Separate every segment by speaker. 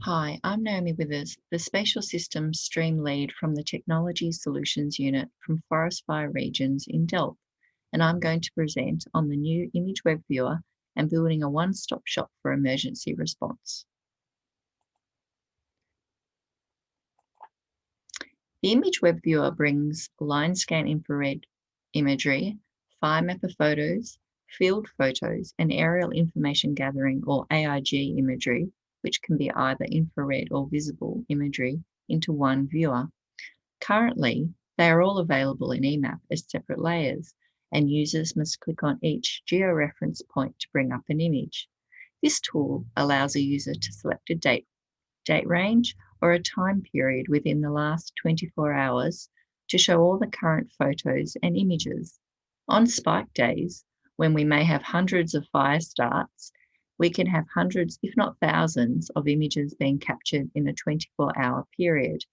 Speaker 1: Hi, I'm Naomi Withers, the Spatial Systems Stream Lead from the Technology Solutions Unit from Forest Fire Regions in DELWP, and I'm going to present on the new Image Web Viewer and building a one-stop shop for emergency response. The Image Web Viewer brings linescan infrared imagery, firemapper photos, field photos, and aerial information gathering or AIG imagery, which can be either infrared or visible imagery, into one viewer. Currently, they are all available in eMap as separate layers, and users must click on each georeferenced point to bring up an image. This tool allows a user to select a date range or a time period within the last 24 hours to show all the current photos and images. On spike days, when we may have hundreds of fire starts, we can have hundreds, if not thousands, of images being captured in a 24-hour period.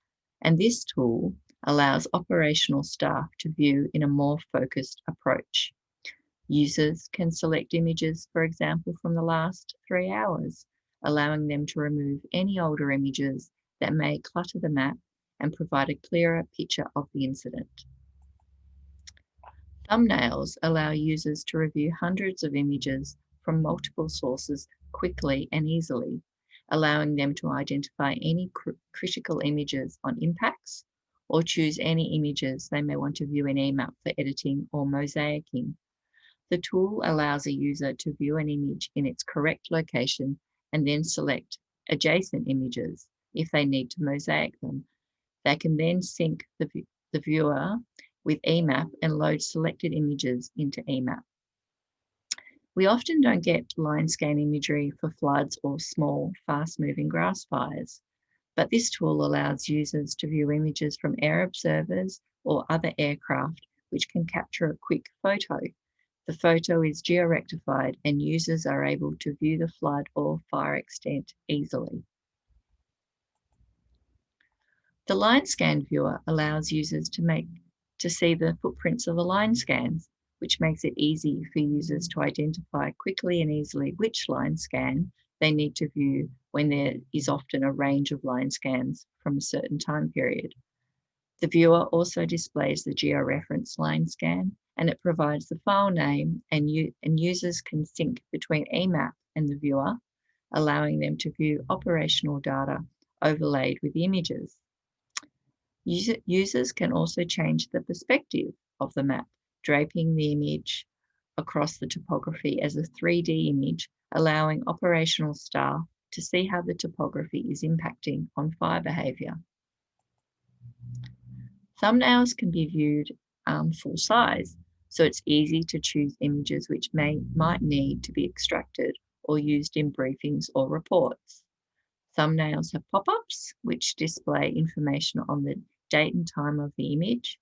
Speaker 1: And this tool allows operational staff to view in a more focused approach. Users can select images, for example, from the last 3 hours, allowing them to remove any older images that may clutter the map and provide a clearer picture of the incident. Thumbnails allow users to review hundreds of images from multiple sources quickly and easily, allowing them to identify any critical images on impacts or choose any images they may want to view in eMap for editing or mosaicing. The tool allows a user to view an image in its correct location and then select adjacent images if they need to mosaic them. They can then sync the viewer with eMap and load selected images into eMap. We often don't get line scan imagery for floods or small, fast-moving grass fires, but this tool allows users to view images from air observers or other aircraft which can capture a quick photo. The photo is geo-rectified and users are able to view the flood or fire extent easily. The line scan viewer allows users to see the footprints of the line scans, which makes it easy for users to identify quickly and easily which line scan they need to view when there is often a range of line scans from a certain time period. The viewer also displays the georeferenced line scan, and it provides the file name, and users can sync between eMap and the viewer, allowing them to view operational data overlaid with the images. Users can also change the perspective of the map, draping the image across the topography as a 3D image, allowing operational staff to see how the topography is impacting on fire behaviour. Thumbnails can be viewed full size, so it's easy to choose images which might need to be extracted or used in briefings or reports. Thumbnails have pop-ups which display information on the date and time of the image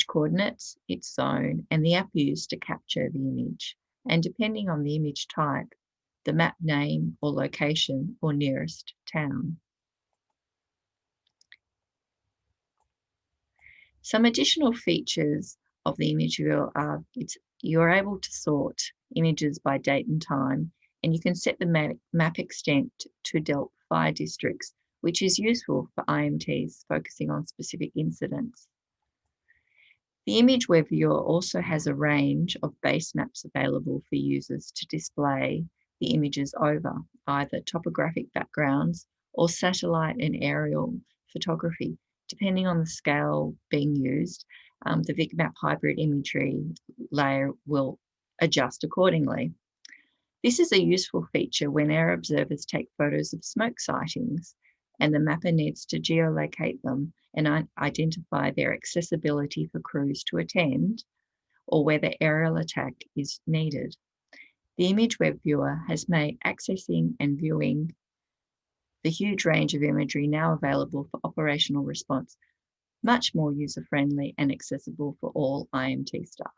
Speaker 1: coordinates, its zone, and the app used to capture the image, and depending on the image type, the map name or location or nearest town. Some additional features of the image viewer are you're able to sort images by date and time, and you can set the map extent to DELWP fire districts, which is useful for IMTs focusing on specific incidents. The Image Web Viewer also has a range of base maps available for users to display the images over, either topographic backgrounds or satellite and aerial photography. Depending on the scale being used, the VicMap hybrid imagery layer will adjust accordingly. This is a useful feature when air observers take photos of smoke sightings and the mapper needs to geolocate them and identify their accessibility for crews to attend or whether aerial attack is needed. The Image Web Viewer has made accessing and viewing the huge range of imagery now available for operational response much more user-friendly and accessible for all IMT staff.